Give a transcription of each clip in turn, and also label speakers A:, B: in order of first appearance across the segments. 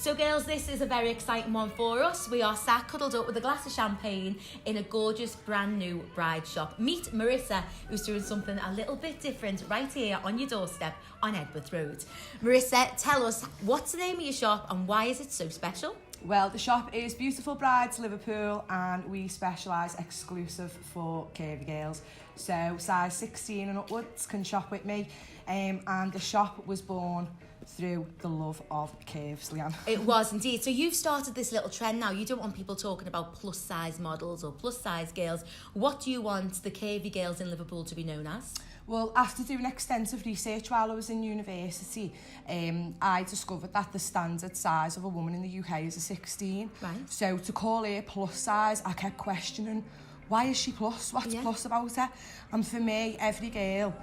A: So girls, this is a very exciting one for us. We are sat cuddled up with a glass of champagne in a gorgeous brand new bride shop. Meet Marissa, who's doing something a little bit different right here on your doorstep on Edworth Road. Marissa, tell us, what's the name of your shop and why is it so special?
B: Well, the shop is Beautiful Brides Liverpool and we specialise exclusive for curvy girls. So size 16 and upwards can shop with me. And the shop was born through the love of curves, Leanne.
A: It was indeed. So you've started this little trend now. You don't want people talking about plus size models or plus size girls. What do you want the curvy girls in Liverpool to be known as?
B: Well, after doing extensive research while I was in university, I discovered that the standard size of a woman in the UK is a 16.
A: Right.
B: So to call her plus size, I kept questioning, why is she plus? What's plus about her? And for me, every girl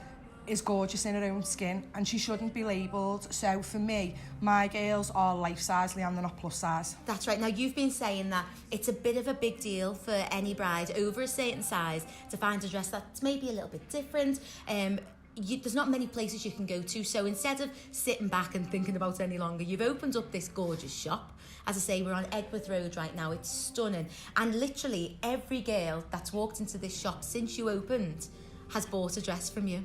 B: is gorgeous in her own skin and she shouldn't be labelled. So for me, my girls are life size, Leanne, they're not plus size.
A: That's right. Now you've been saying that it's a bit of a big deal for any bride over a certain size to find a dress that's maybe a little bit different. There's not many places you can go to, so instead of sitting back and thinking about it any longer, you've opened up this gorgeous shop. As I say, we're on Edworth Road right now. It's stunning, and literally every girl that's walked into this shop since you opened has bought a dress from you.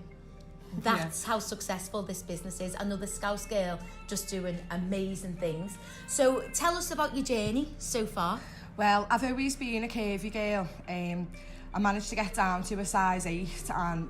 A: That's how successful this business is. Another Scouse girl just doing amazing things. So tell us about your journey so far.
B: Well, I've always been a curvy girl. I managed to get down to a size 8 and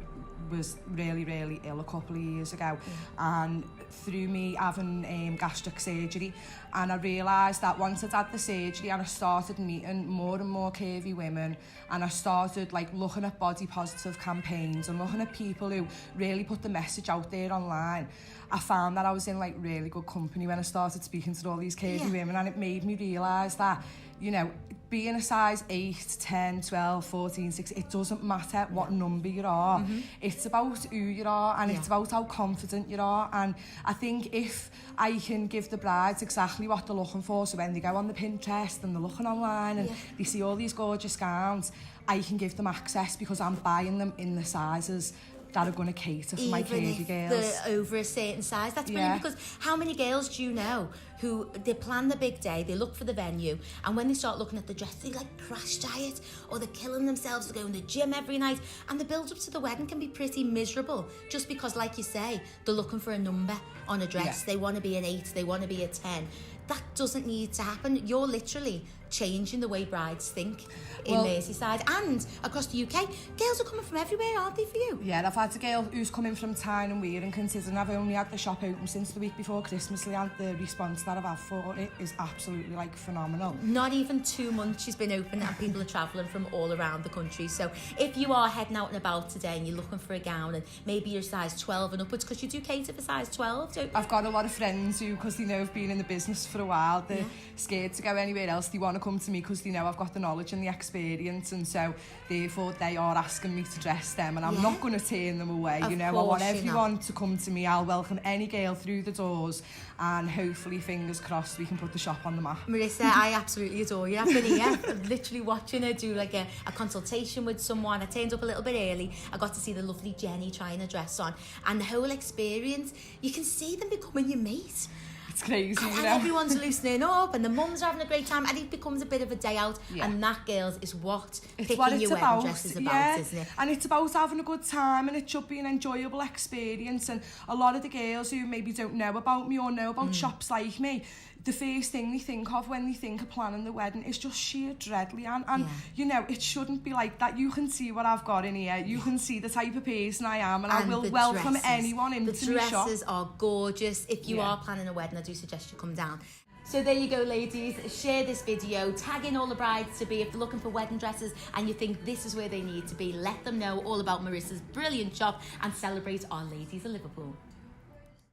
B: was really ill a couple of years ago, and through me having gastric surgery, and I realised that once I'd had the surgery and I started meeting more and more curvy women, and I started like looking at body positive campaigns and looking at people who really put the message out there online, I found that I was in like really good company when I started speaking to all these curvy women, and it made me realise that, you know, being a size 8, 10, 12, 14, 16, it doesn't matter what number you are. It's about who you are, and it's about how confident you are. And I think if I can give the brides exactly what they're looking for, so when they go on the Pinterest and they're looking online and they see all these gorgeous gowns, I can give them access because I'm buying them in the sizes that are going to cater for my curvy girls.
A: They're over a certain size. That's brilliant, because how many girls do you know who they plan the big day, they look for the venue, and when they start looking at the dress, they like crash diet, or they're killing themselves to go in the gym every night, and the build up to the wedding can be pretty miserable just because, like you say, they're looking for a number on a dress. They want to be an 8, they want to be a 10. That doesn't need to happen. You're literally changing the way brides think in Merseyside and across the UK. Girls are coming from everywhere, aren't they, for you?
B: Yeah, I've had a girl who's coming from Tyne and Weir, and considering I've only had the shop open since the week before Christmas, Leanne, the response that I've had for it is absolutely like phenomenal.
A: Not even 2 months she's been open and people are travelling from all around the country. So if you are heading out and about today and you're looking for a gown and maybe you're size 12 and upwards, because you do cater for size 12, don't you?
B: I've got a lot of friends who, because they know I've been in the business for a while, they're scared to go anywhere else. They want to come to me because they know I've got the knowledge and the experience, and so therefore they are asking me to dress them, and I'm not going to turn them away. You know, I want everyone to come to me. I'll welcome any girl through the doors, and hopefully, fingers crossed, we can put the shop on the map.
A: Marissa, I absolutely adore you. I've been here literally watching her do like a consultation with someone. I turned up a little bit early. I got to see the lovely Jenny trying a dress on, and the whole experience, you can see them becoming your mate.
B: It's crazy,
A: and everyone's loosening up, and the mums are having a great time, and it becomes a bit of a day out. And that, girls, is what picking your wedding dress is about, isn't it?
B: And it's about having a good time, and it should be an enjoyable experience. And a lot of the girls who maybe don't know about me or know about shops like me, the first thing they think of when they think of planning the wedding is just sheer dread, Leanne. And you know, it shouldn't be like that. You can see what I've got in here. You can see the type of person I am, and I will welcome anyone into my shop.
A: The dresses are gorgeous. If you are planning a wedding, I do suggest you come down. So there you go, ladies. Share this video, tag in all the brides to be. If they're looking for wedding dresses and you think this is where they need to be, let them know all about Marissa's brilliant shop and celebrate our Ladies of Liverpool.